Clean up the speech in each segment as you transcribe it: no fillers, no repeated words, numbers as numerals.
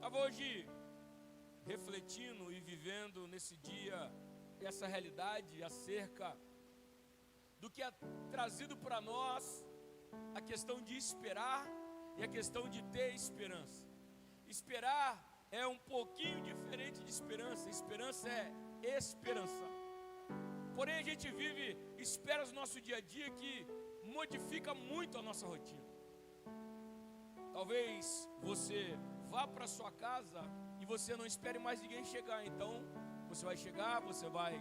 Estava hoje refletindo e vivendo nesse dia essa realidade acerca do que é trazido para nós a questão de esperar e a questão de ter esperança. Esperar é um pouquinho diferente de esperança. Esperança é esperança. Porém a gente vive esperas no nosso dia a dia que modifica muito a nossa rotina. Talvez você vá para sua casa e você não espere mais ninguém chegar. Então você vai chegar, você vai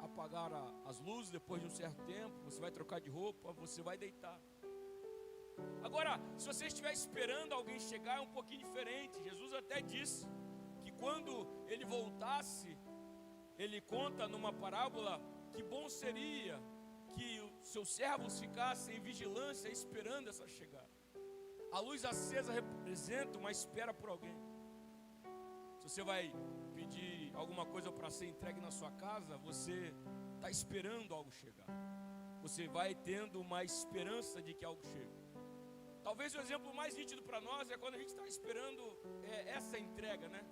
apagar as luzes depois de um certo tempo, você vai trocar de roupa, você vai deitar. Agora, se você estiver esperando alguém chegar, é um pouquinho diferente. Jesus até disse que quando ele voltasse, ele conta numa parábola que bom seria que os seus servos ficassem em vigilância esperando essa chegada. A luz acesa representa uma espera por alguém. Se você vai pedir alguma coisa para ser entregue na sua casa, você está esperando algo chegar. Você vai tendo uma esperança de que algo chegue. Talvez o exemplo mais nítido para nós é quando a gente está esperando essa entrega, né?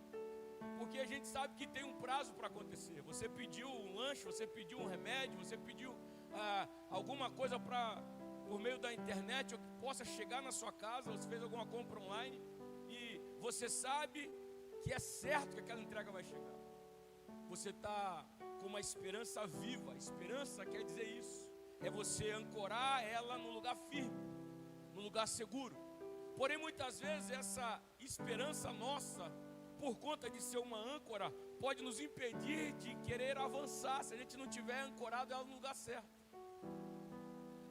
Porque a gente sabe que tem um prazo para acontecer. Você pediu um lanche, você pediu um remédio, você pediu alguma coisa por meio da internet, ou que possa chegar na sua casa, ou você fez alguma compra online, e você sabe que é certo que aquela entrega vai chegar. Você está com uma esperança viva. Esperança quer dizer isso. É você ancorar ela no lugar firme, no lugar seguro. Porém, muitas vezes essa esperança nossa, por conta de ser uma âncora, pode nos impedir de querer avançar, se a gente não tiver ancorado ela no lugar certo.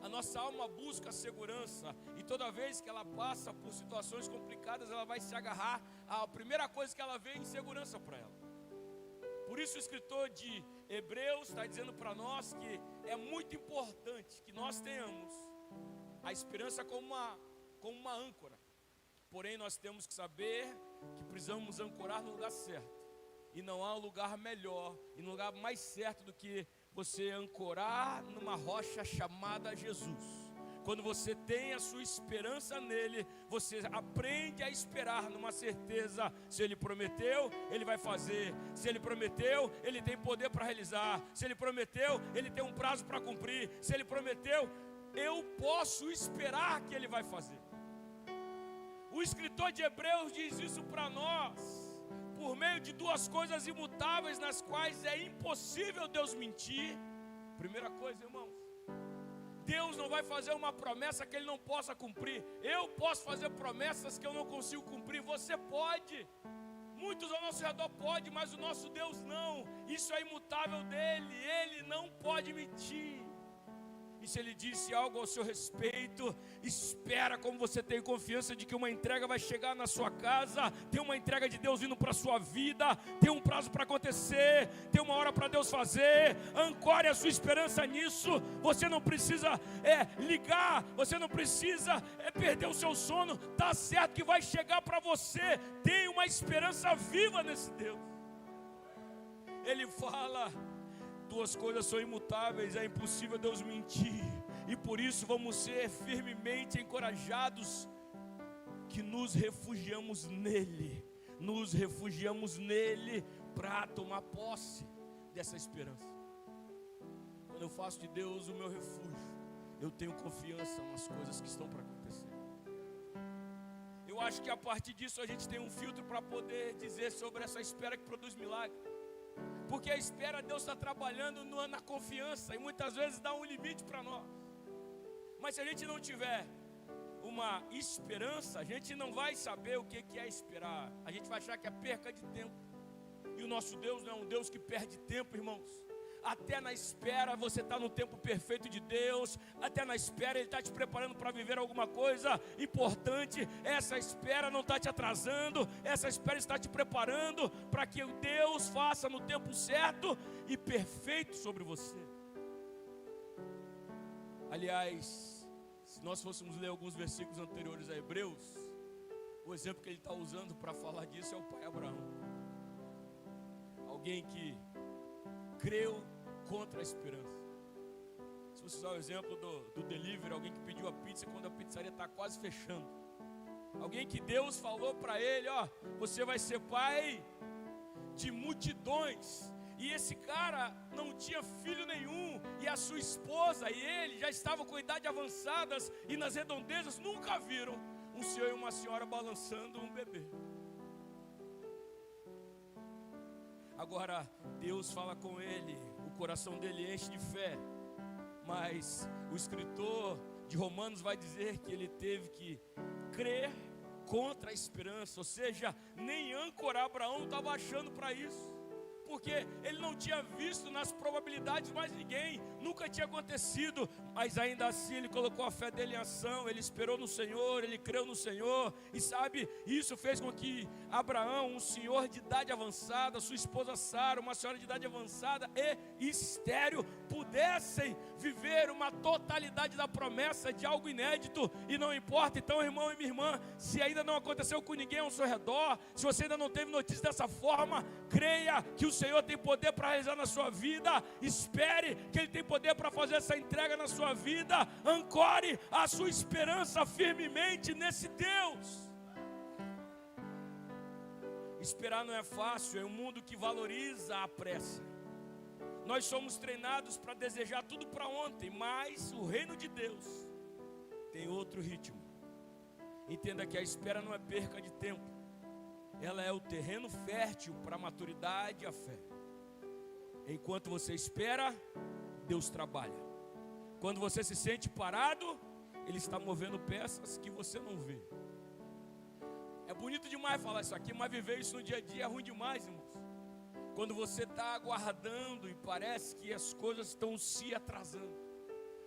A nossa alma busca segurança, e toda vez que ela passa por situações complicadas, ela vai se agarrar à primeira coisa que ela vê, insegurança para ela. Por isso o escritor de Hebreus está dizendo para nós que é muito importante que nós tenhamos a esperança como uma âncora. Porém nós temos que saber que precisamos ancorar no lugar certo. E não há um lugar melhor e um lugar mais certo do que você ancorar numa rocha chamada Jesus. Quando você tem a sua esperança nele, você aprende a esperar numa certeza. Se ele prometeu, ele vai fazer. Se ele prometeu, ele tem poder para realizar. Se ele prometeu, ele tem um prazo para cumprir. Se ele prometeu, eu posso esperar que ele vai fazer. O escritor de Hebreus diz isso para nós, por meio de duas coisas imutáveis, nas quais é impossível Deus mentir. Primeira coisa, irmãos, Deus não vai fazer uma promessa que Ele não possa cumprir. Eu posso fazer promessas que eu não consigo cumprir. Você pode. Muitos ao nosso redor podem, mas o nosso Deus não. Isso é imutável dEle. Ele não pode mentir. E se Ele disse algo ao seu respeito, espera, como você tem confiança de que uma entrega vai chegar na sua casa. Tem uma entrega de Deus vindo para a sua vida. Tem um prazo para acontecer. Tem uma hora para Deus fazer. Ancore a sua esperança nisso. Você não precisa ligar. Você não precisa perder o seu sono. Está certo que vai chegar para você. Tem uma esperança viva nesse Deus. Ele fala: duas coisas são imutáveis, é impossível Deus mentir. E por isso vamos ser firmemente encorajados que nos refugiamos nele. Nos refugiamos nele para tomar posse dessa esperança. Quando eu faço de Deus o meu refúgio, eu tenho confiança nas coisas que estão para acontecer. Eu acho que a partir disso a gente tem um filtro para poder dizer sobre essa espera que produz milagre. Porque a espera, Deus está trabalhando na confiança, e muitas vezes dá um limite para nós. Mas se a gente não tiver uma esperança, a gente não vai saber o que é esperar. A gente vai achar que é perca de tempo. E o nosso Deus não é um Deus que perde tempo, irmãos. Até na espera você está no tempo perfeito de Deus. Até na espera Ele está te preparando para viver alguma coisa importante. Essa espera não está te atrasando. Essa espera está te preparando para que o Deus faça no tempo certo e perfeito sobre você. Aliás, se nós fôssemos ler alguns versículos anteriores a Hebreus, o exemplo que ele está usando para falar disso é o pai Abraão. Alguém que creu contra a esperança. Se você usar o exemplo do delivery, alguém que pediu a pizza quando a pizzaria está quase fechando. Alguém que Deus falou para ele, ó, você vai ser pai de multidões. E esse cara não tinha filho nenhum, e a sua esposa e ele já estavam com idade avançadas, e nas redondezas nunca viram um senhor e uma senhora balançando um bebê. Agora Deus fala com ele, o coração dele enche de fé, mas o escritor de Romanos vai dizer que ele teve que crer contra a esperança, ou seja, nem âncora Abraão estava achando para isso, porque ele não tinha visto nas probabilidades mais ninguém, nunca tinha acontecido, mas ainda assim ele colocou a fé dele em ação, ele esperou no Senhor, ele creu no Senhor, e sabe, isso fez com que Abraão, um senhor de idade avançada, sua esposa Sara, uma senhora de idade avançada e estéril, pudessem viver uma totalidade da promessa de algo inédito, e não importa, então irmão e minha irmã, se ainda não aconteceu com ninguém ao seu redor, se você ainda não teve notícia dessa forma, creia que o Senhor tem poder para realizar na sua vida, espere que Ele tem poder para fazer essa entrega na sua vida, ancore a sua esperança firmemente nesse Deus. Esperar não é fácil, é um mundo que valoriza a pressa. Nós somos treinados para desejar tudo para ontem, mas o reino de Deus tem outro ritmo. Entenda que a espera não é perca de tempo, ela é o terreno fértil para a maturidade e a fé. Enquanto você espera, Deus trabalha. Quando você se sente parado, Ele está movendo peças que você não vê. É bonito demais falar isso aqui, mas viver isso no dia a dia é ruim demais, irmãos. Quando você está aguardando e parece que as coisas estão se atrasando,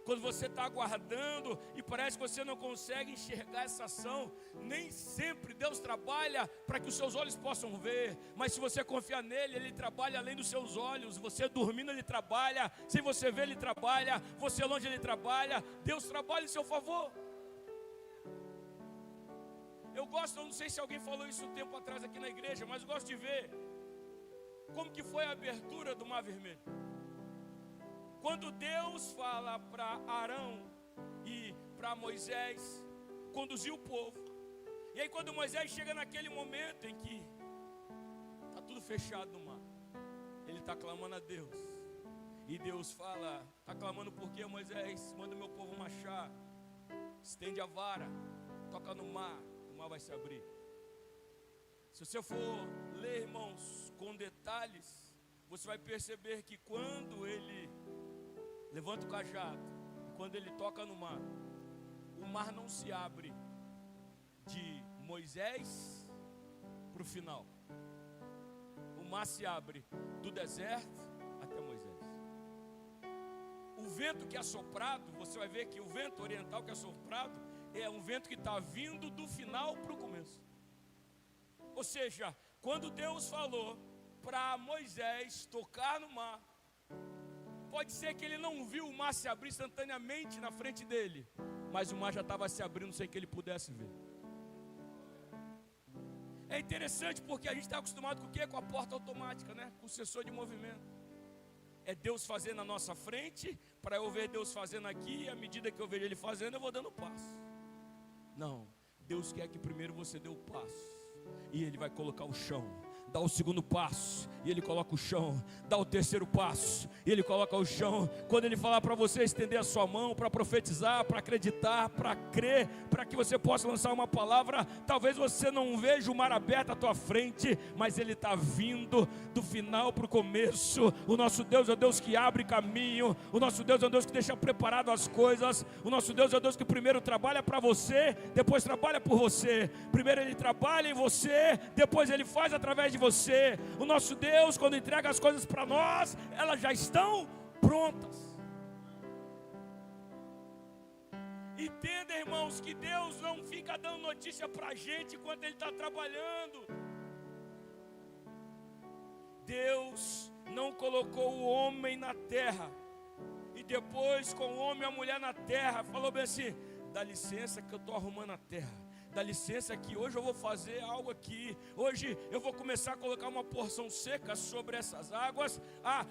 quando você está aguardando e parece que você não consegue enxergar essa ação, nem sempre Deus trabalha para que os seus olhos possam ver, mas se você confiar nele, Ele trabalha além dos seus olhos. Você dormindo, Ele trabalha, sem você ver, Ele trabalha, você longe, Ele trabalha, Deus trabalha em seu favor. Eu não sei se alguém falou isso um tempo atrás aqui na igreja, mas eu gosto de ver como que foi a abertura do Mar Vermelho. Quando Deus fala para Arão e para Moisés conduzir o povo, e aí quando Moisés chega naquele momento em que está tudo fechado no mar, ele está clamando a Deus, e Deus fala, está clamando por quê, Moisés? Manda o meu povo marchar, estende a vara, toca no mar, o mar vai se abrir. Se você for ler, irmãos, com detalhes, você vai perceber que quando ele levanta o cajado, quando ele toca no mar, o mar não se abre de Moisés para o final. O mar se abre do deserto até Moisés. O vento que é soprado, você vai ver que o vento oriental que é soprado é um vento que está vindo do final para o começo. Ou seja, quando Deus falou para Moisés tocar no mar, pode ser que ele não viu o mar se abrir instantaneamente na frente dele, mas o mar já estava se abrindo sem que ele pudesse ver. É interessante porque a gente está acostumado com o quê? Com a porta automática, né? Com o sensor de movimento. É Deus fazendo na nossa frente, para eu ver Deus fazendo aqui, e à medida que eu vejo Ele fazendo, eu vou dando passo. Não, Deus quer que primeiro você dê o passo, e Ele vai colocar o chão. Dá o segundo passo, e Ele coloca o chão. Dá o terceiro passo, e Ele coloca o chão. Quando Ele falar para você estender a sua mão, para profetizar, para acreditar, para crer, para que você possa lançar uma palavra, talvez você não veja o mar aberto à tua frente, mas Ele está vindo do final para o começo. O nosso Deus é o Deus que abre caminho. O nosso Deus é o Deus que deixa preparado as coisas. O nosso Deus é o Deus que primeiro trabalha para você, depois trabalha por você. Primeiro Ele trabalha em você, depois Ele faz através de você. O nosso Deus, quando entrega as coisas para nós, elas já estão prontas. Entenda, irmãos, que Deus não fica dando notícia para a gente enquanto Ele está trabalhando. Deus não colocou o homem na terra e depois com o homem e a mulher na terra falou bem assim: dá licença que eu estou arrumando a terra. Dá licença que hoje eu vou fazer algo aqui. Hoje eu vou começar a colocar uma porção seca sobre essas águas.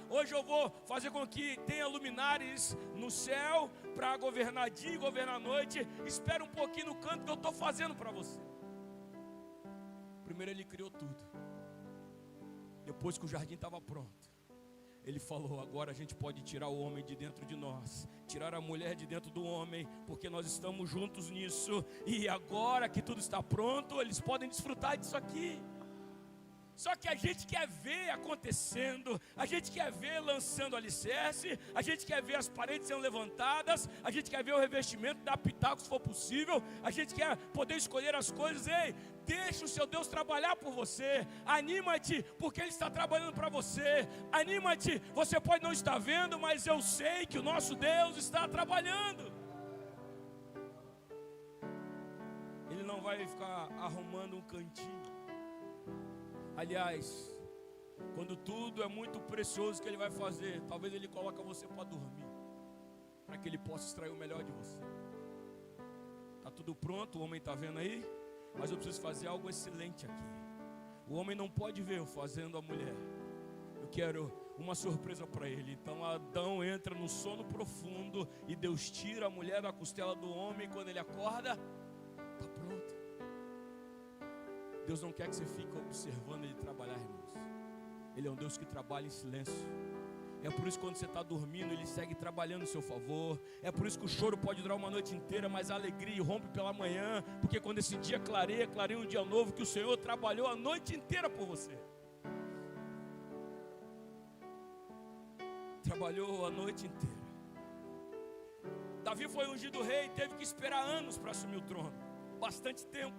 Hoje eu vou fazer com que tenha luminares no céu para governar dia e governar noite. Espera um pouquinho no canto que eu estou fazendo para você. Primeiro ele criou tudo. Depois que o jardim estava pronto, ele falou: agora a gente pode tirar o homem de dentro de nós, tirar a mulher de dentro do homem, porque nós estamos juntos nisso. E agora que tudo está pronto, eles podem desfrutar disso aqui. Só que a gente quer ver acontecendo, a gente quer ver lançando alicerce, a gente quer ver as paredes sendo levantadas, a gente quer ver o revestimento da pitaco se for possível, a gente quer poder escolher as coisas. Ei, deixa o seu Deus trabalhar por você, anima-te, porque Ele está trabalhando para você, anima-te, você pode não estar vendo, mas eu sei que o nosso Deus está trabalhando. Ele não vai ficar arrumando um cantinho. Aliás, quando tudo é muito precioso que Ele vai fazer, talvez Ele coloque você para dormir, para que Ele possa extrair o melhor de você. Está tudo pronto, o homem está vendo aí, mas eu preciso fazer algo excelente aqui. O homem não pode ver eu fazendo a mulher. Eu quero uma surpresa para ele. Então Adão entra no sono profundo e Deus tira a mulher da costela do homem. Quando ele acorda, está pronto. Deus não quer que você fique observando Ele trabalhar, irmãos. Ele é um Deus que trabalha em silêncio. É por isso que quando você está dormindo, Ele segue trabalhando em seu favor. É por isso que o choro pode durar uma noite inteira, mas a alegria irrompe pela manhã. Porque quando esse dia clareia um dia novo, que o Senhor trabalhou a noite inteira por você. Trabalhou a noite inteira. Davi foi ungido rei e teve que esperar anos para assumir o trono. Bastante tempo.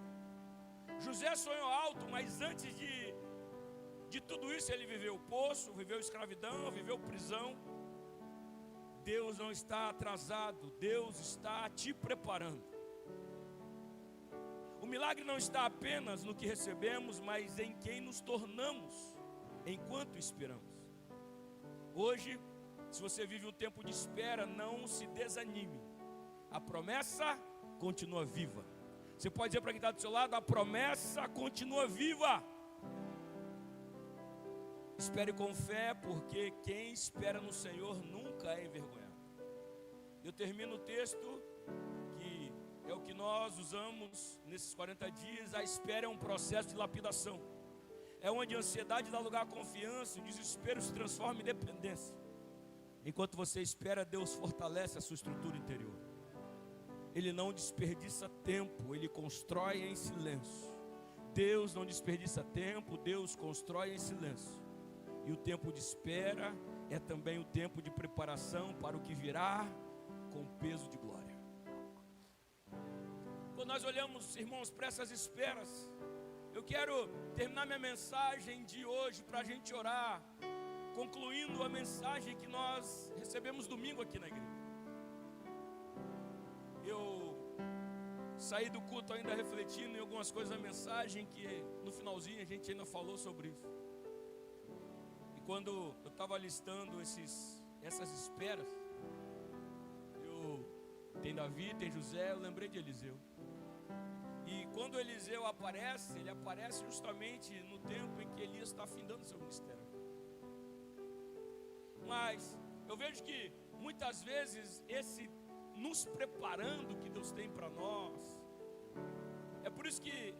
José sonhou alto, mas antes de tudo isso ele viveu poço, viveu escravidão, viveu prisão. Deus não está atrasado, Deus está te preparando. O milagre não está apenas no que recebemos, mas em quem nos tornamos enquanto esperamos. Hoje, se você vive um tempo de espera, não se desanime. A promessa continua viva. Você pode dizer para quem está do seu lado: a promessa continua viva. Espere com fé, porque quem espera no Senhor nunca é envergonhado. Eu termino o texto, que é o que nós usamos nesses 40 dias. A espera é um processo de lapidação. É onde a ansiedade dá lugar à confiança, o desespero se transforma em dependência. Enquanto você espera, Deus fortalece a sua estrutura interior. Ele não desperdiça tempo, Ele constrói em silêncio. Deus não desperdiça tempo, Deus constrói em silêncio. E o tempo de espera é também o tempo de preparação para o que virá com peso de glória. Quando nós olhamos, irmãos, para essas esperas, eu quero terminar minha mensagem de hoje para a gente orar, concluindo a mensagem que nós recebemos domingo aqui na igreja. Eu saí do culto ainda refletindo em algumas coisas da mensagem, que no finalzinho a gente ainda falou sobre isso. E quando eu estava listando essas esperas, tem Davi, tem José, eu lembrei de Eliseu. E quando Eliseu aparece, ele aparece justamente no tempo em que Elias está findando seu ministério. Mas eu vejo que muitas vezes esse nos preparando que Deus tem para nós, é por isso que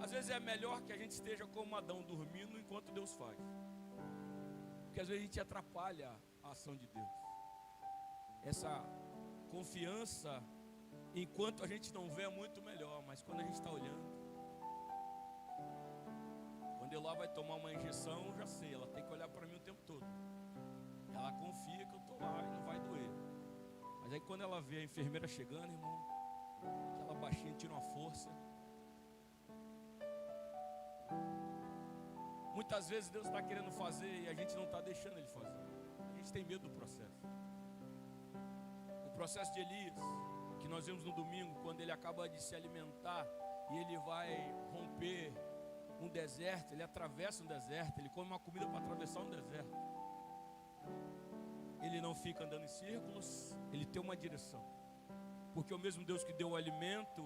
às vezes é melhor que a gente esteja como Adão, dormindo enquanto Deus faz, porque às vezes a gente atrapalha a ação de Deus. Essa confiança, enquanto a gente não vê, é muito melhor, mas quando a gente está olhando, quando Elá vai tomar uma injeção, eu já sei, ela tem que olhar para mim o tempo todo. Ela confia que eu estou lá e não vai doer. Mas aí quando ela vê a enfermeira chegando, irmão, aquela baixinha tira uma força. Muitas vezes Deus está querendo fazer e a gente não está deixando Ele fazer. A gente tem medo do processo. O processo de Elias, que nós vimos no domingo, quando ele acaba de se alimentar e ele vai romper um deserto, ele atravessa um deserto, ele come uma comida para atravessar um deserto. Ele não fica andando em círculos, ele tem uma direção. Porque o mesmo Deus que deu o alimento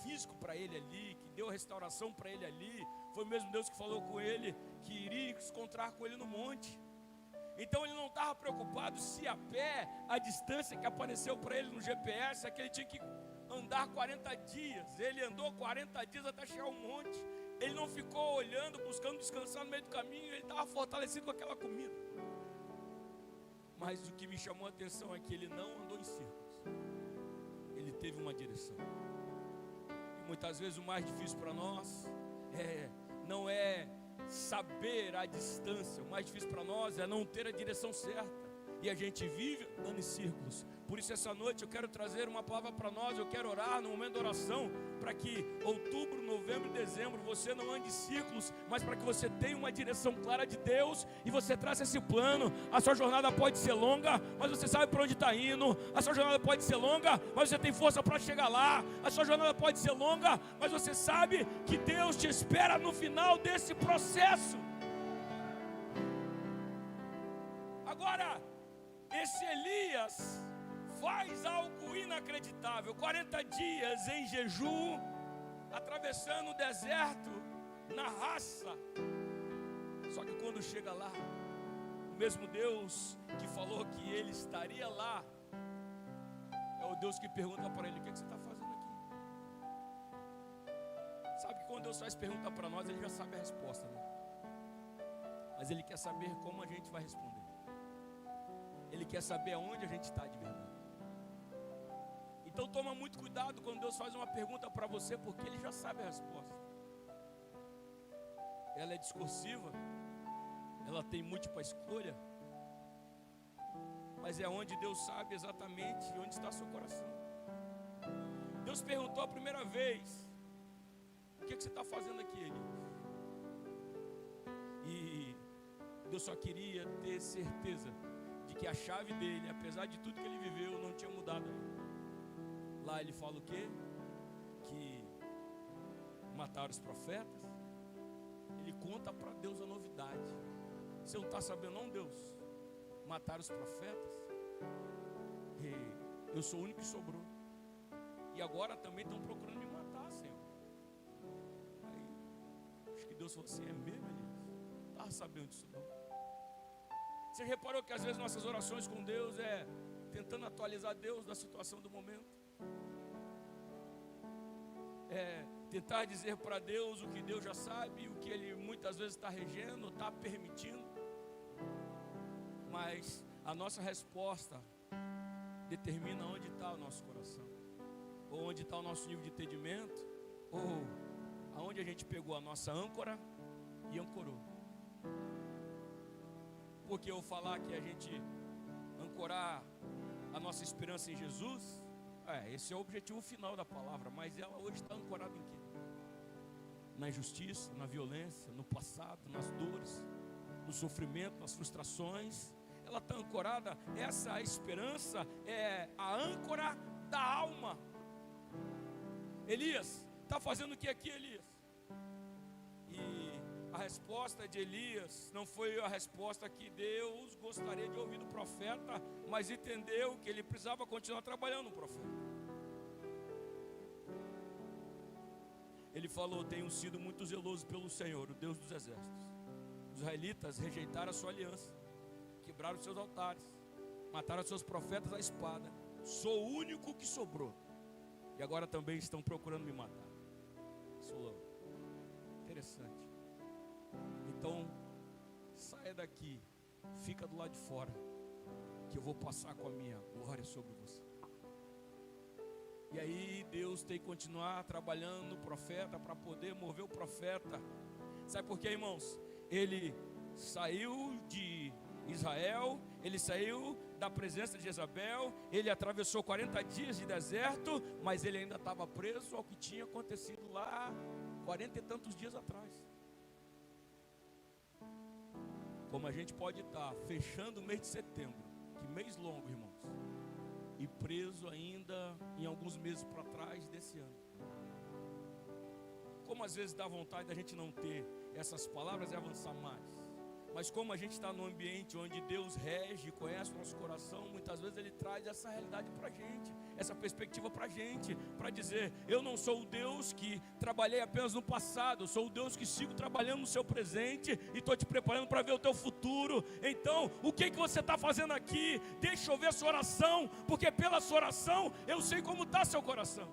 físico para ele ali, que deu a restauração para ele ali, foi o mesmo Deus que falou com ele que iria se encontrar com ele no monte. Então ele não estava preocupado se a pé, a distância que apareceu para ele no GPS, é que ele tinha que andar 40 dias. Ele andou 40 dias até chegar ao monte. Ele não ficou olhando, buscando descansar no meio do caminho, ele estava fortalecido com aquela comida. Mas o que me chamou a atenção é que ele não andou em círculos, ele teve uma direção. E muitas vezes o mais difícil para nós não é saber a distância, o mais difícil para nós é não ter a direção certa. E a gente vive andando em círculos. Por isso essa noite eu quero trazer uma palavra para nós. Eu quero orar no momento da oração, para que outubro, novembro e dezembro você não ande em círculos, mas para que você tenha uma direção clara de Deus e você traça esse plano. A sua jornada pode ser longa, mas você sabe para onde está indo. A sua jornada pode ser longa, mas você tem força para chegar lá. A sua jornada pode ser longa, mas você sabe que Deus te espera no final desse processo. Agora, esse Elias faz algo inacreditável, 40 dias em jejum, atravessando o deserto, na raça. Só que quando chega lá, o mesmo Deus que falou que ele estaria lá, é o Deus que pergunta para ele: o que você está fazendo aqui? Sabe que quando Deus faz pergunta para nós, ele já sabe a resposta, né? Mas ele quer saber como a gente vai responder. Ele quer saber aonde a gente está de verdade. Então toma muito cuidado quando Deus faz uma pergunta para você, porque Ele já sabe a resposta. Ela é discursiva, ela tem múltipla escolha, mas é onde Deus sabe exatamente onde está seu coração. Deus perguntou a primeira vez: o que você está fazendo aqui, Elias? E Deus só queria ter certeza de que a chave dele, apesar de tudo que ele viveu, não tinha mudado ainda. Lá ele fala o quê? Que mataram os profetas. Ele conta para Deus a novidade. Você não está sabendo não, Deus? Mataram os profetas. E eu sou o único que sobrou. E agora também estão procurando me matar, Senhor. Aí, acho que Deus falou assim: é mesmo, Elias? Não estava sabendo disso não. Você reparou que às vezes nossas orações com Deus é tentando atualizar Deus da situação do momento? É tentar dizer para Deus o que Deus já sabe, o que Ele muitas vezes está regendo, está permitindo. Mas a nossa resposta determina onde está o nosso coração, ou onde está o nosso nível de entendimento, ou aonde a gente pegou a nossa âncora e ancorou. Porque eu falar que a gente ancorar a nossa esperança em Jesus, esse é o objetivo final da palavra, mas ela hoje está ancorada em quê? Na injustiça, na violência, no passado, nas dores, no sofrimento, nas frustrações. Ela está ancorada, essa esperança é a âncora da alma. Elias, está fazendo o que aqui, Elias? E a resposta de Elias não foi a resposta que Deus gostaria de ouvir do profeta, mas entendeu que ele precisava continuar trabalhando no profeta. Ele falou: tenho sido muito zeloso pelo Senhor, o Deus dos exércitos. Os israelitas rejeitaram a sua aliança, quebraram os seus altares, mataram os seus profetas à espada. Sou o único que sobrou, e agora também estão procurando me matar. Solão, interessante. Então, saia daqui, fica do lado de fora, que eu vou passar com a minha glória sobre você. E aí Deus tem que continuar trabalhando no profeta para poder mover o profeta. Sabe por quê, irmãos? Ele saiu de Israel, ele saiu da presença de Jezabel, ele atravessou 40 dias de deserto, mas ele ainda estava preso ao que tinha acontecido lá 40 e tantos dias atrás. Como a gente pode estar fechando o mês de setembro, que mês longo, irmãos, e preso ainda em alguns meses para trás desse ano. Como às vezes dá vontade da gente não ter essas palavras e avançar mais. Mas como a gente está num ambiente onde Deus rege, conhece o nosso coração, muitas vezes Ele traz essa realidade para a gente, essa perspectiva para a gente, para dizer: eu não sou o Deus que trabalhei apenas no passado, eu sou o Deus que sigo trabalhando no seu presente e estou te preparando para ver o teu futuro. Então, o que você está fazendo aqui? Deixa eu ver a sua oração, porque pela sua oração eu sei como está seu coração.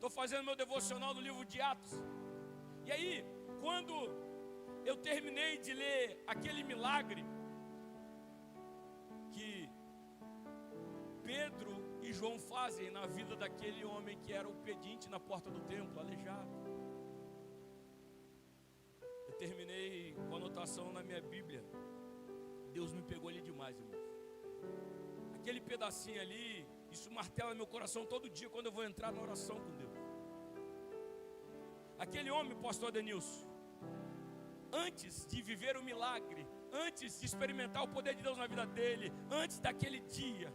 Estou fazendo meu devocional no livro de Atos. E aí, quando eu terminei de ler aquele milagre que Pedro e João fazem na vida daquele homem que era o pedinte na porta do templo, aleijado, eu terminei com anotação na minha Bíblia. Deus me pegou ali demais, irmão. Aquele pedacinho ali, isso martela meu coração todo dia quando eu vou entrar na oração com Deus. Aquele homem, pastor Denilson, antes de viver o milagre, antes de experimentar o poder de Deus na vida dele, antes daquele dia,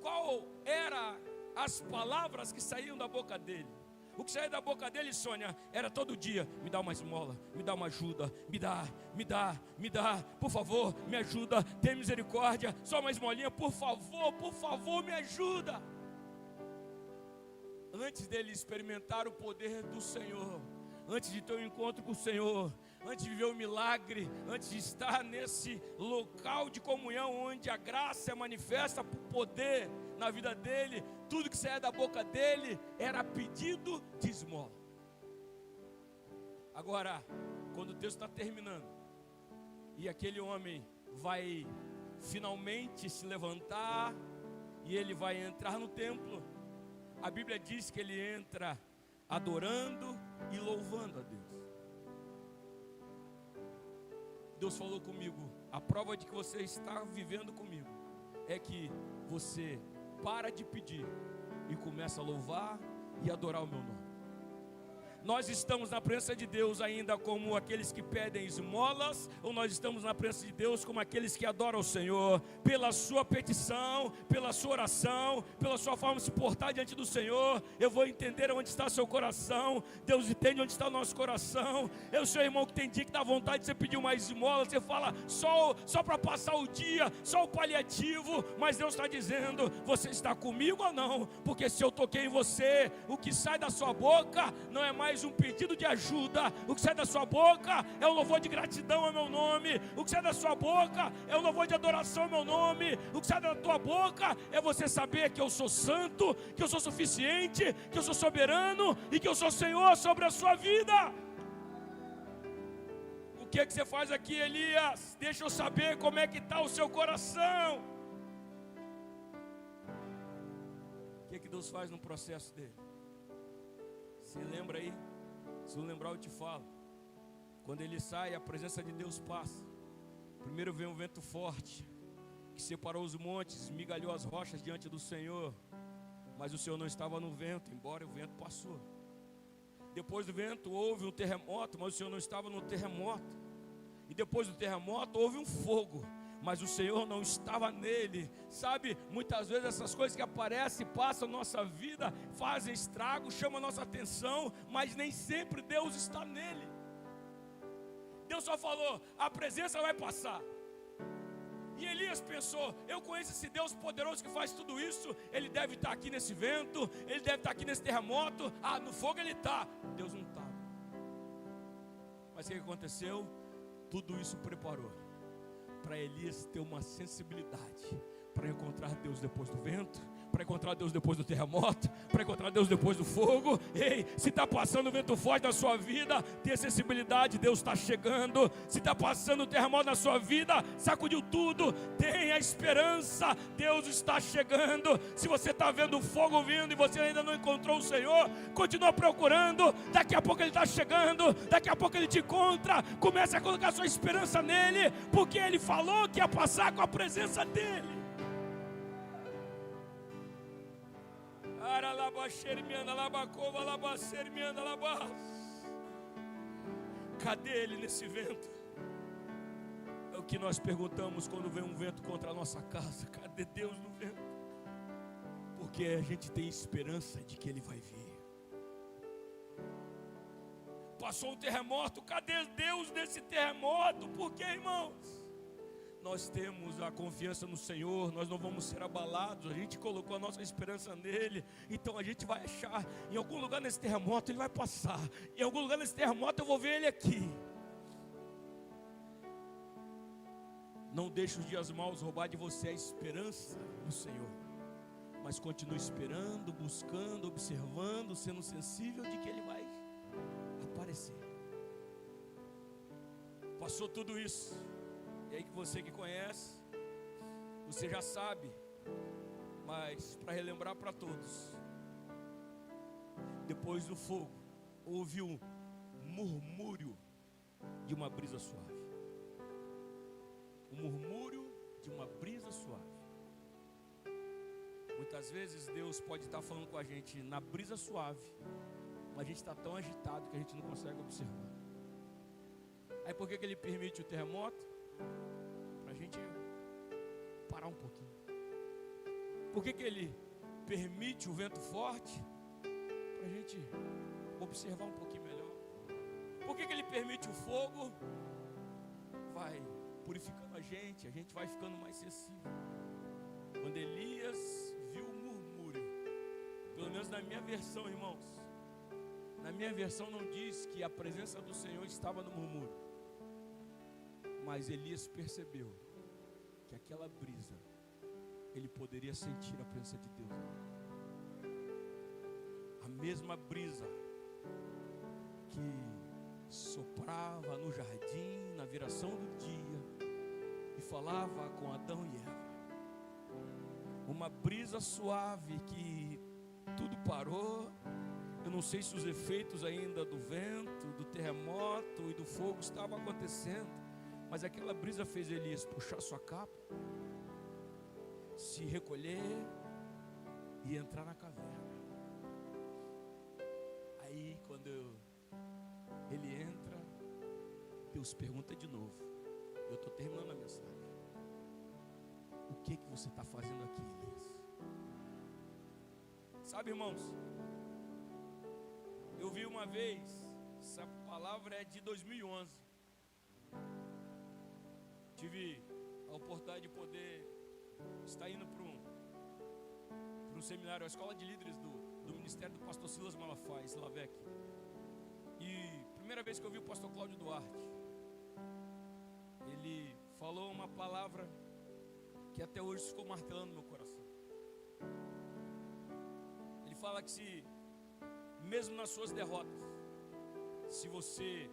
qual era as palavras que saíam da boca dele? O que saía da boca dele, Sônia, era todo dia: me dá uma esmola, me dá uma ajuda, me dá, por favor, me ajuda, tem misericórdia, só uma esmolinha, por favor, me ajuda. Antes dele experimentar o poder do Senhor, antes de ter um encontro com o Senhor, antes de viver o milagre, antes de estar nesse local de comunhão onde a graça é manifesta por poder na vida dele, tudo que saía da boca dele era pedido de esmola. Agora, quando o texto está terminando e aquele homem vai finalmente se levantar e ele vai entrar no templo, a Bíblia diz que ele entra adorando e louvando a Deus. Deus falou comigo: a prova de que você está vivendo comigo é que você para de pedir e começa a louvar e adorar o meu nome. Nós estamos na presença de Deus ainda como aqueles que pedem esmolas, ou nós estamos na presença de Deus como aqueles que adoram o Senhor? Pela sua petição, pela sua oração, pela sua forma de se portar diante do Senhor, eu vou entender onde está seu coração. Deus entende onde está o nosso coração. Eu sou irmão que tem dia que dá vontade de você pedir uma esmola, você fala só para passar o dia, só o paliativo, mas Deus está dizendo: você está comigo ou não? Porque se eu toquei em você, o que sai da sua boca não é mais um pedido de ajuda, o que sai da sua boca é um louvor de gratidão ao meu nome, o que sai da sua boca é um louvor de adoração ao meu nome, o que sai da tua boca é você saber que eu sou santo, que eu sou suficiente, que eu sou soberano e que eu sou Senhor sobre a sua vida. O que você faz aqui, Elias? Deixa eu saber como é que está o seu coração. O que Deus faz no processo dele? Você lembra aí? Se eu lembrar eu te falo. Quando ele sai, a presença de Deus passa. Primeiro vem um vento forte que separou os montes, esmigalhou as rochas diante do Senhor. Mas o Senhor não estava no vento, embora o vento passou. Depois do vento houve um terremoto, mas o Senhor não estava no terremoto. E depois do terremoto houve um fogo, mas o Senhor não estava nele. Sabe, muitas vezes essas coisas que aparecem, passam na nossa vida, fazem estrago, chamam a nossa atenção, mas nem sempre Deus está nele. Deus só falou: a presença vai passar. E Elias pensou: eu conheço esse Deus poderoso que faz tudo isso, ele deve estar aqui nesse vento, ele deve estar aqui nesse terremoto. No fogo ele está. Deus não está. Mas o que aconteceu? Tudo isso preparou para Elias ter uma sensibilidade para encontrar Deus depois do vento, para encontrar Deus depois do terremoto, para encontrar Deus depois do fogo. Ei, se está passando o vento forte na sua vida, tenha sensibilidade, Deus está chegando. Se está passando o terremoto na sua vida, sacudiu tudo, tenha esperança, Deus está chegando. Se você está vendo o fogo vindo e você ainda não encontrou o Senhor, continua procurando, daqui a pouco Ele está chegando, daqui a pouco Ele te encontra. Comece a colocar sua esperança nele, porque Ele falou que ia passar com a presença dEle. Cadê ele nesse vento? É o que nós perguntamos quando vem um vento contra a nossa casa. Cadê Deus no vento? Porque a gente tem esperança de que Ele vai vir. Passou um terremoto, cadê Deus nesse terremoto? Por quê, irmãos? Nós temos a confiança no Senhor, nós não vamos ser abalados, a gente colocou a nossa esperança nele, então a gente vai achar, em algum lugar nesse terremoto ele vai passar, em algum lugar nesse terremoto eu vou ver ele aqui. Não deixe os dias maus roubar de você a esperança no Senhor, mas continue esperando, buscando, observando, orando, sendo sensível de que Ele vai aparecer. Passou tudo isso, e aí que você que conhece, você já sabe, mas para relembrar para todos, depois do fogo, houve um murmúrio de uma brisa suave. Um murmúrio de uma brisa suave. Muitas vezes Deus pode estar falando com a gente na brisa suave, mas a gente está tão agitado que a gente não consegue observar. Aí por que Ele permite o terremoto? Para a gente parar um pouquinho. Por que Ele permite o vento forte? Para a gente observar um pouquinho melhor. Por que Ele permite o fogo? Vai purificando a gente vai ficando mais sensível. Quando Elias viu o murmúrio, pelo menos na minha versão, irmãos, na minha versão não diz que a presença do Senhor estava no murmúrio, mas Elias percebeu que aquela brisa, ele poderia sentir a presença de Deus. A mesma brisa que soprava no jardim, na viração do dia, e falava com Adão e Eva. Uma brisa suave que tudo parou. Eu não sei se os efeitos ainda do vento, do terremoto e do fogo estavam acontecendo, mas aquela brisa fez Elias puxar sua capa, se recolher e entrar na caverna. Aí quando ele entra, Deus pergunta de novo. Eu estou terminando a mensagem. O que você está fazendo aqui, Elias? Sabe, irmãos, eu vi uma vez, essa palavra é de 2011. Tive a oportunidade de poder estar indo para um seminário, a escola de líderes do ministério do pastor Silas Malafaia, Slavec. E primeira vez que eu vi o pastor Cláudio Duarte, ele falou uma palavra que até hoje ficou martelando no meu coração. Ele fala que mesmo nas suas derrotas, se você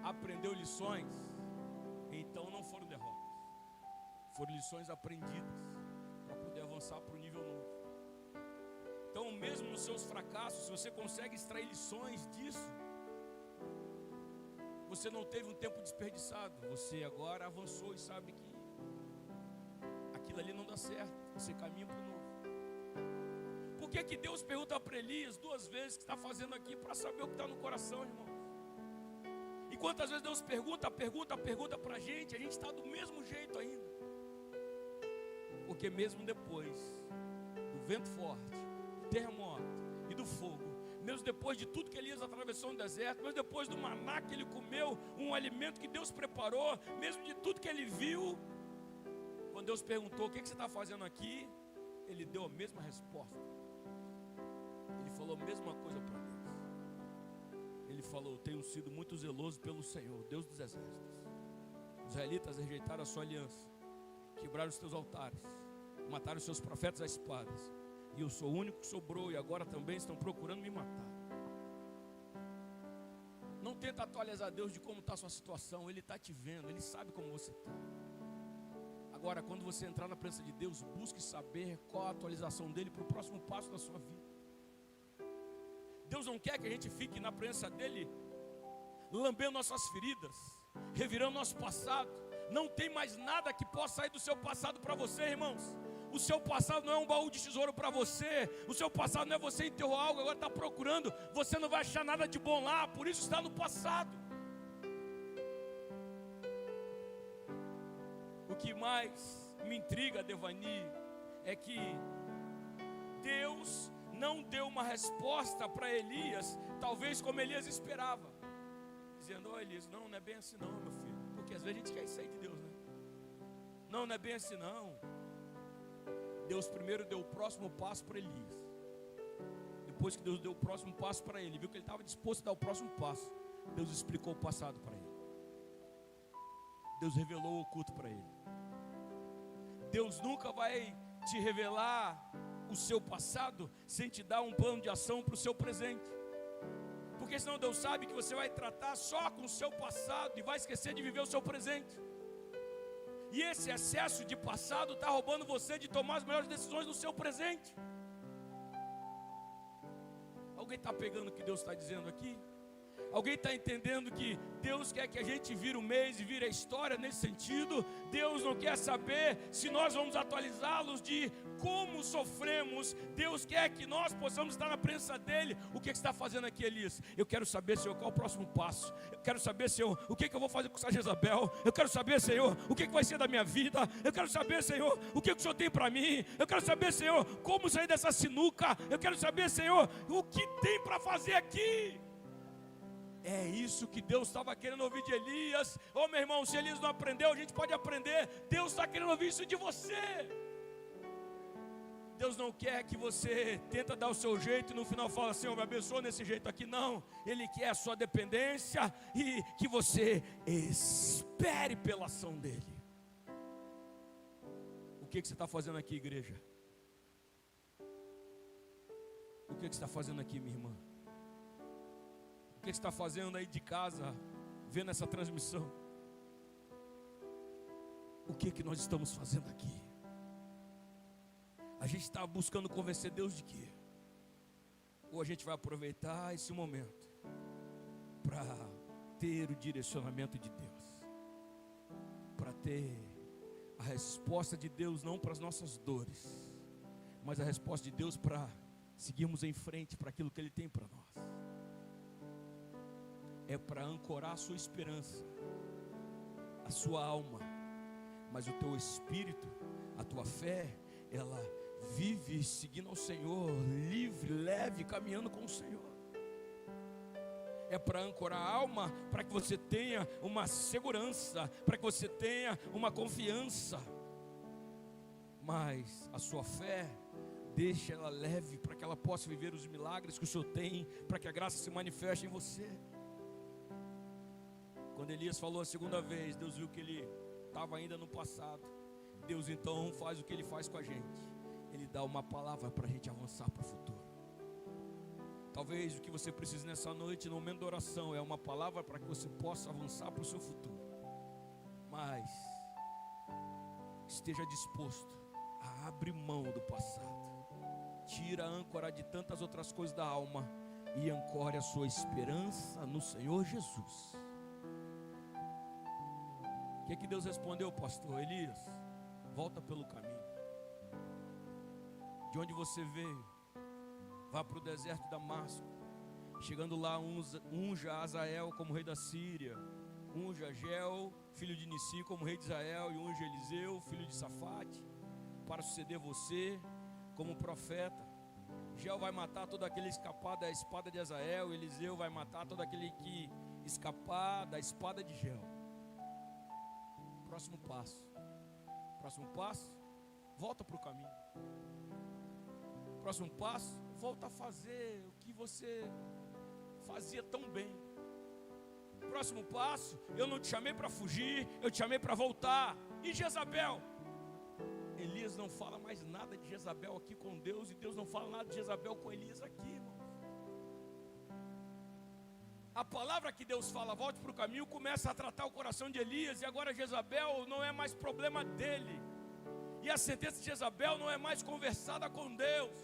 aprendeu lições, então não foram derrotas, foram lições aprendidas para poder avançar para o nível novo. Então mesmo nos seus fracassos, se você consegue extrair lições disso, você não teve um tempo desperdiçado, você agora avançou e sabe que aquilo ali não dá certo, você caminha para o novo. Por que Deus pergunta para Elias 2 vezes o que está fazendo aqui? Para saber o que está no coração, irmão. E quantas vezes Deus pergunta para a gente está do mesmo jeito ainda. Porque mesmo depois do vento forte, do terremoto e do fogo, mesmo depois de tudo que Elias atravessou no deserto, mesmo depois do maná que ele comeu, um alimento que Deus preparou, mesmo de tudo que ele viu, quando Deus perguntou: o que você está fazendo aqui? Ele deu a mesma resposta. Ele falou a mesma coisa para Deus. Ele falou: tenho sido muito zeloso pelo Senhor, Deus dos exércitos. Os israelitas rejeitaram a sua aliança, quebraram os teus altares, mataram os seus profetas a espadas, e eu sou o único que sobrou, e agora também estão procurando me matar. Não tenta atualizar Deus de como está a sua situação. Ele está te vendo, Ele sabe como você está. Agora, quando você entrar na presença de Deus, busque saber qual a atualização dele para o próximo passo da sua vida. Deus não quer que a gente fique na presença dele lambendo nossas feridas, revirando nosso passado. Não tem mais nada que possa sair do seu passado para você, irmãos. O seu passado não é um baú de tesouro para você. O seu passado não é você enterrou algo, agora está procurando. Você não vai achar nada de bom lá, por isso está no passado. O que mais me intriga, Devani, é que Deus não deu uma resposta para Elias, talvez como Elias esperava, dizendo: ó Elias, não é bem assim não, meu filho. Porque às vezes a gente quer isso aí de Deus, né? Não é bem assim não. Deus primeiro deu o próximo passo para Elias. Depois que Deus deu o próximo passo para ele, viu que ele estava disposto a dar o próximo passo, Deus explicou o passado para ele. Deus revelou o oculto para ele. Deus nunca vai te revelar o seu passado sem te dar um plano de ação para o seu presente. Porque senão Deus sabe que você vai tratar só com o seu passado e vai esquecer de viver o seu presente. E esse excesso de passado está roubando você de tomar as melhores decisões no seu presente. Alguém está pegando o que Deus está dizendo aqui? Alguém está entendendo que Deus quer que a gente vire o mês e vire a história nesse sentido? Deus não quer saber se nós vamos atualizá-los de como sofremos. Deus quer que nós possamos estar na presença dEle. O que você está fazendo aqui, Elias? Eu quero saber, Senhor, qual é o próximo passo. Eu quero saber, Senhor, o que eu vou fazer com essa Jezabel. Eu quero saber, Senhor, o que vai ser da minha vida. Eu quero saber, Senhor, o que o Senhor tem para mim. Eu quero saber, Senhor, como sair dessa sinuca. Eu quero saber, Senhor, o que tem para fazer aqui. É isso que Deus estava querendo ouvir de Elias. Ô meu irmão, se Elias não aprendeu, a gente pode aprender. Deus está querendo ouvir isso de você. Deus não quer que você tenta dar o seu jeito e no final fala assim, me abençoa nesse jeito aqui. Não, Ele quer a sua dependência e que você espere pela ação dEle. O que você está fazendo aqui, igreja? O que você está fazendo aqui, minha irmã? O que você está fazendo aí de casa, vendo essa transmissão? O que nós estamos fazendo aqui? A gente está buscando convencer Deus de quê? Ou a gente vai aproveitar esse momento para ter o direcionamento de Deus, para ter a resposta de Deus não para as nossas dores, mas a resposta de Deus para seguirmos em frente para aquilo que Ele tem para nós. É para ancorar a sua esperança, a sua alma, mas o teu espírito, a tua fé, ela vive seguindo ao Senhor, livre, leve, caminhando com o Senhor. É para ancorar a alma, para que você tenha uma segurança, para que você tenha uma confiança, mas a sua fé, deixa ela leve, para que ela possa viver os milagres que o Senhor tem, para que a graça se manifeste em você. Quando Elias falou a segunda vez, Deus viu que ele estava ainda no passado. Deus então faz o que Ele faz com a gente. Ele dá uma palavra para a gente avançar para o futuro. Talvez o que você precise nessa noite, no momento da oração, é uma palavra para que você possa avançar para o seu futuro. Mas esteja disposto a abrir mão do passado. Tira a âncora de tantas outras coisas da alma e ancore a sua esperança no Senhor Jesus. O que Deus respondeu, pastor? Elias, volta pelo caminho. De onde você veio, vá para o deserto de Damasco. Chegando lá, unja Azael como rei da Síria, unja Geu, filho de Nissi, como rei de Israel, e unja Eliseu, filho de Safate, para suceder você como profeta. Geu vai matar todo aquele escapar da espada de Azael, Eliseu vai matar todo aquele que escapar da espada de Geu. Próximo passo, volta para o caminho. Próximo passo, volta a fazer o que você fazia tão bem. Próximo passo, eu não te chamei para fugir, eu te chamei para voltar. E Jezabel? Elias não fala mais nada de Jezabel aqui com Deus, e Deus não fala nada de Jezabel com Elias aqui, irmão. A palavra que Deus fala, volte para o caminho, começa a tratar o coração de Elias. E agora Jezabel não é mais problema dele. E a sentença de Jezabel não é mais conversada com Deus.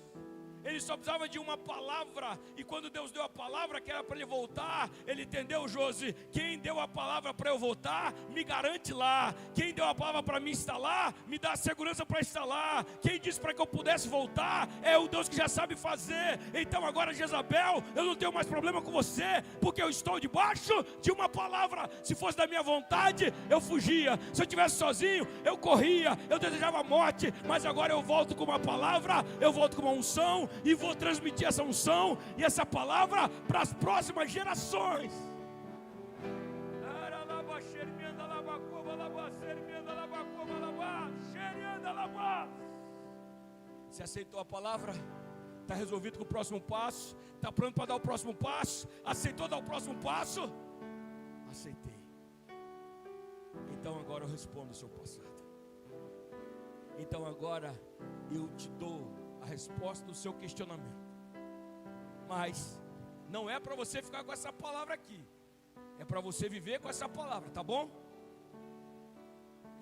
Ele só precisava de uma palavra. E quando Deus deu a palavra que era para ele voltar, ele entendeu, Josi, quem deu a palavra para eu voltar, me garante lá. Quem deu a palavra para me instalar, me dá a segurança para instalar. Quem disse para que eu pudesse voltar, é o Deus que já sabe fazer. Então agora, Jezabel, eu não tenho mais problema com você, porque eu estou debaixo de uma palavra. Se fosse da minha vontade, eu fugia. Se eu estivesse sozinho, eu corria, eu desejava a morte. Mas agora eu volto com uma palavra, eu volto com uma unção, e vou transmitir essa unção e essa palavra para as próximas gerações. Você aceitou a palavra? Está resolvido com o próximo passo? Está pronto para dar o próximo passo? Aceitou dar o próximo passo? Aceitei. Então agora eu respondo o seu passado. Então agora eu te dou a resposta do seu questionamento. Mas não é para você ficar com essa palavra aqui, é para você viver com essa palavra, tá bom?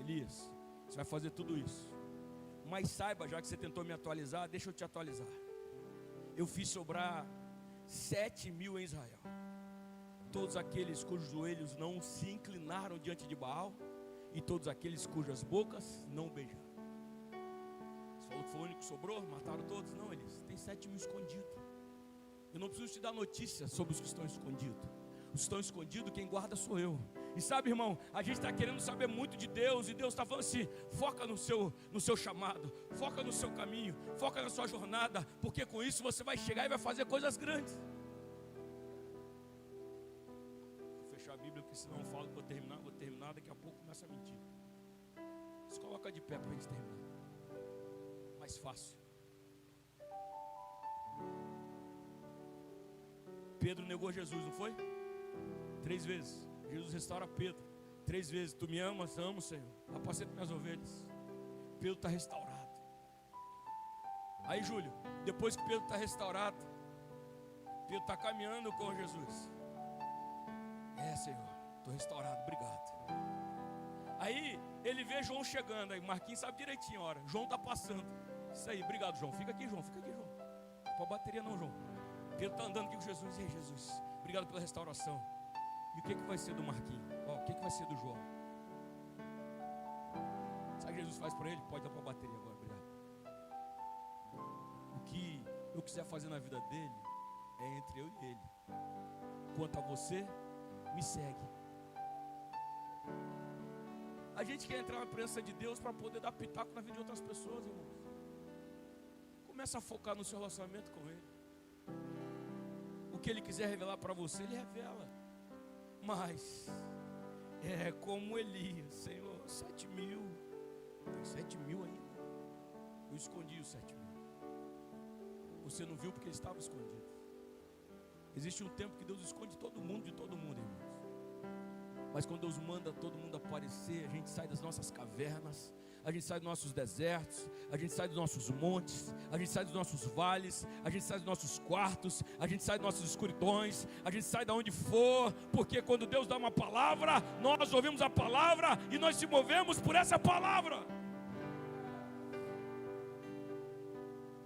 Elias, você vai fazer tudo isso, mas saiba, já que você tentou me atualizar, deixa eu te atualizar. Eu fiz sobrar 7.000 em Israel, todos aqueles cujos joelhos não se inclinaram diante de Baal, e todos aqueles cujas bocas não beijaram. Você falou que foi o único que sobrou? Mataram todos? Não, Elias, tem 7.000 escondidos. Eu não preciso te dar notícias sobre os que estão escondidos. Os que estão escondidos, quem guarda sou eu. E sabe, irmão, a gente está querendo saber muito de Deus, e Deus está falando assim: foca no seu chamado, foca no seu caminho, foca na sua jornada, porque com isso você vai chegar e vai fazer coisas grandes. Vou fechar a Bíblia, porque senão eu falo que vou terminar, daqui a pouco começa a mentir. Se coloca de pé para a gente terminar. Mais fácil. Pedro negou Jesus, não foi? 3 vezes. Jesus restaura Pedro 3 vezes. Tu me amas? Amo, Senhor. Apacenta minhas ovelhas. Pedro está restaurado. Aí, Júlio, depois que Pedro está restaurado, Pedro está caminhando com Jesus. Senhor, estou restaurado, obrigado. Aí ele vê João chegando. Aí Marquinhos sabe direitinho a hora. João está passando. Isso aí, obrigado, João. Fica aqui, João. Não pode bateria não, João. Pedro está andando aqui com Jesus. Ei, Jesus, obrigado pela restauração. E o que vai ser do Marquinhos? O que vai ser do João? Sabe o que Jesus faz por ele? Pode dar para a bateria agora, obrigado. O que eu quiser fazer na vida dele é entre eu e ele. Quanto a você, me segue. A gente quer entrar na presença de Deus para poder dar pitaco na vida de outras pessoas, irmãos. Começa a focar no seu relacionamento com ele. O que ele quiser revelar para você, ele revela. Mas é como Elias, Senhor, 7.000. Tem 7.000 ainda. Eu escondi os 7.000. Você não viu porque ele estava escondido. Existe um tempo que Deus esconde todo mundo de todo mundo, irmãos. Mas quando Deus manda todo mundo aparecer, a gente sai das nossas cavernas, a gente sai dos nossos desertos, a gente sai dos nossos montes, a gente sai dos nossos vales, a gente sai dos nossos quartos, a gente sai dos nossos escuridões, a gente sai de onde for, porque quando Deus dá uma palavra, nós ouvimos a palavra e nós se movemos por essa palavra.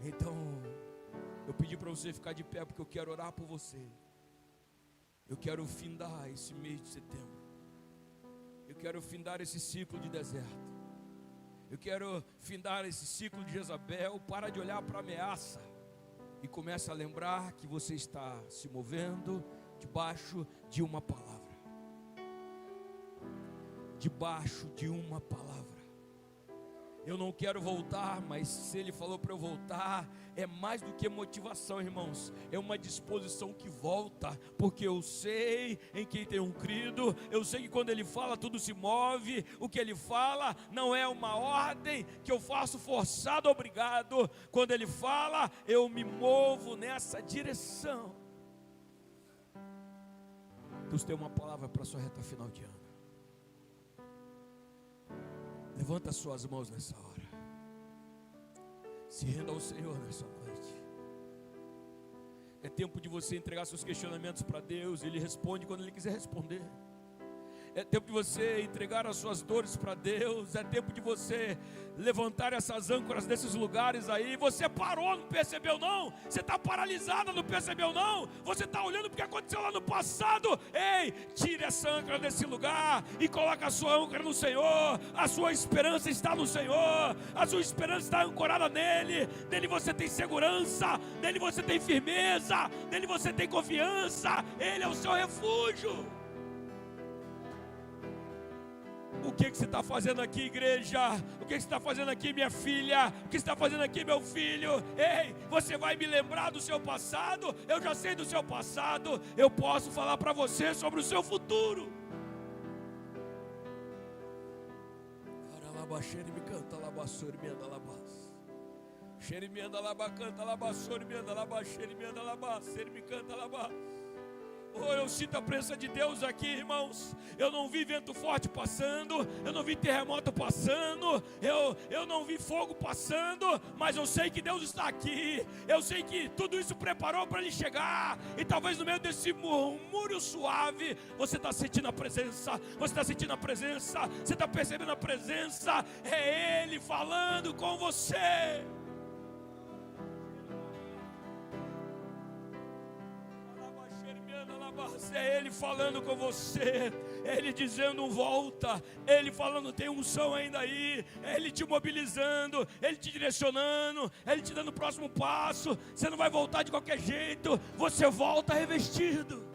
Então, eu pedi para você ficar de pé, porque eu quero orar por você. Eu quero findar esse mês de setembro. Eu quero findar esse ciclo de deserto. Eu quero findar esse ciclo de Jezabel. Para de olhar para a ameaça e começa a lembrar que você está se movendo debaixo de uma palavra. Debaixo de uma palavra. Eu não quero voltar, mas se Ele falou para eu voltar, é mais do que motivação, irmãos. É uma disposição que volta, porque eu sei em quem tenho crido. Eu sei que quando Ele fala, tudo se move. O que Ele fala não é uma ordem que eu faço forçado, obrigado. Quando Ele fala, eu me movo nessa direção. Deus tem uma palavra para a sua reta final de ano. Levanta as suas mãos nessa hora. Se renda ao Senhor nessa noite. É tempo de você entregar seus questionamentos para Deus. Ele responde quando Ele quiser responder. É tempo de você entregar as suas dores para Deus. É tempo de você levantar essas âncoras desses lugares aí. Você parou, não percebeu não? Você está paralisada, não percebeu não? Você está olhando porque aconteceu lá no passado. Ei, tire essa âncora desse lugar e coloque a sua âncora no Senhor. A sua esperança está no Senhor. A sua esperança está ancorada nele. Nele você tem segurança. Nele você tem firmeza. Nele você tem confiança. Ele é o seu refúgio. O que você está fazendo aqui, igreja? O que você está fazendo aqui, minha filha? O que você está fazendo aqui, meu filho? Ei, você vai me lembrar do seu passado? Eu já sei do seu passado. Eu posso falar para você sobre o seu futuro. Me canta labassori, me anda labas. Xeri me anda labacanta labassori, me anda labaxeri, me anda labas. Ele me canta labas. Oh, eu sinto a presença de Deus aqui, irmãos. Eu não vi vento forte passando, eu não vi terremoto passando, eu não vi fogo passando, mas eu sei que Deus está aqui. Eu sei que tudo isso preparou para Ele chegar. E talvez no meio desse murmúrio suave, você está sentindo a presença, você está sentindo a presença, você está percebendo a presença. É Ele falando com você. É Ele falando com você, é Ele dizendo volta, é Ele falando tem unção ainda aí, é Ele te mobilizando, é Ele te direcionando, é Ele te dando o próximo passo. Você não vai voltar de qualquer jeito, você volta revestido.